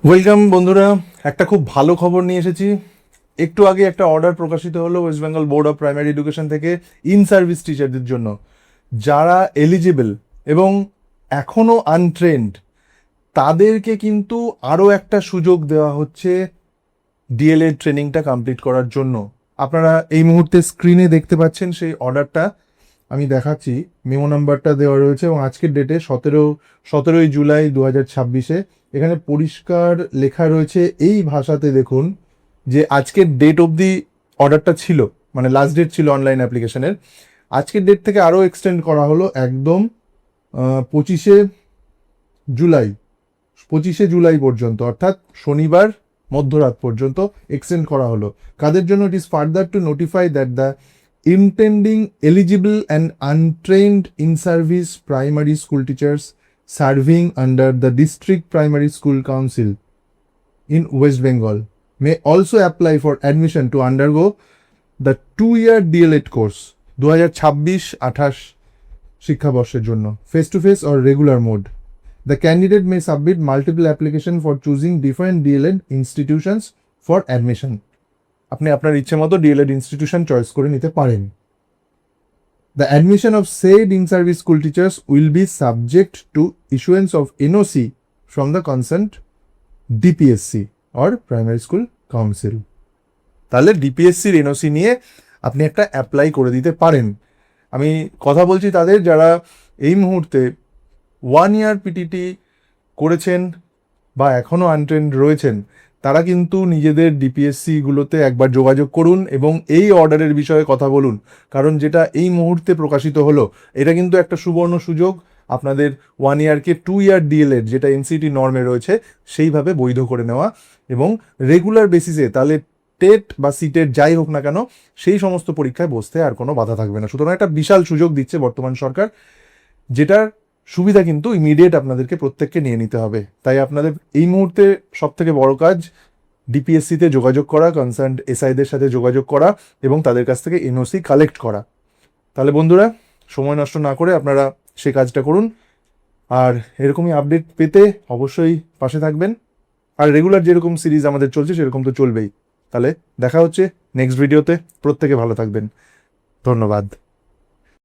Welcome বন্ধুরা, একটা খুব ভালো খবর নিয়ে এসেছি। একটু আগে একটা অর্ডার প্রকাশিত হলো West Bengal board of primary education থেকে ইন সার্ভিস টিচারদের জন্য, যারা এলিজিবল এবং এখনও আনট্রেন্ড, তাদেরকে কিন্তু আরও একটা সুযোগ দেওয়া হচ্ছে ডিএলএড ট্রেনিংটা কমপ্লিট করার জন্য। আপনারা এই মুহূর্তে স্ক্রিনে দেখতে পাচ্ছেন সেই অর্ডারটা, আমি দেখাচ্ছি। মেমো নাম্বারটা দেওয়া রয়েছে এবং আজকের ডেটে 17ই জুলাই 2026-এ এখানে পরিষ্কার লেখা রয়েছে এই ভাষাতে, দেখুন যে আজকের ডেট অবধি অর্ডারটা ছিল, মানে লাস্ট ডেট ছিল অনলাইন অ্যাপ্লিকেশনের। আজকের ডেট থেকে আরও এক্সটেন্ড করা হলো একদম 25শে জুলাই পর্যন্ত, অর্থাৎ শনিবার মধ্যরাত পর্যন্ত এক্সটেন্ড করা হলো। কাদের জন্য? It is further to notify that the intending eligible and untrained in-service primary school teachers serving under the District Primary School Council in West Bengal may also apply for admission to undergo the 2-year DLED course 2026-28 শিক্ষাবর্ষের জন্য, face to face or regular mode. The candidate may submit multiple applications for choosing different DLED institutions for admission. আপনি আপনার ইচ্ছে মতো D.El.Ed institution choice করে নিতে পারেন। The admission of said in-service school teachers will be subject to issuance of NOC from the concerned DPSC or Primary School Council. তাহলে ডিপিএসসির NOC নিয়ে আপনি একটা অ্যাপ্লাই করে দিতে পারেন। আমি কথা বলছি তাদের যারা এই মুহূর্তে 1 ইয়ার পিটিটি করেছেন বা এখনও আনট্রেন্ড রয়েছেন, তারা কিন্তু নিজেদের ডিপিএসসিগুলোতে একবার যোগাযোগ করুন এবং এই অর্ডারের বিষয়ে কথা বলুন। কারণ যেটা এই মুহূর্তে প্রকাশিত হলো, এটা কিন্তু একটা সুবর্ণ সুযোগ আপনাদের 1 ইয়ারকে 2 ইয়ার ডিএলএড, যেটা এনসিটি নর্মে রয়েছে, সেইভাবে বৈধ করে নেওয়া এবং রেগুলার বেসিসে, তাহলে টেট বা সিটেট যাই হোক না কেন, সেই সমস্ত পরীক্ষায় বসতে আর কোনো বাধা থাকবে না। সুতরাং একটা বিশাল সুযোগ দিচ্ছে বর্তমান সরকার, যেটার সুবিধা কিন্তু ইমিডিয়েট আপনাদেরকে প্রত্যেককে নিয়ে নিতে হবে। তাই আপনাদের এই মুহূর্তে সব থেকে বড় কাজ ডিপিএসসিতে যোগাযোগ করা, কনসার্নড এসআইদের সাথে যোগাযোগ করা এবং তাদের কাছ থেকে এনওসি কালেক্ট করা। তাহলে বন্ধুরা, সময় নষ্ট না করে আপনারা সে কাজটা করুন। আর এরকমই আপডেট পেতে অবশ্যই পাশে থাকবেন। আর রেগুলার যেরকম সিরিজ আমাদের চলছে সেরকম তো চলবেই। তাহলে দেখা হচ্ছে নেক্সট ভিডিওতে। প্রত্যেকে ভালো থাকবেন। ধন্যবাদ।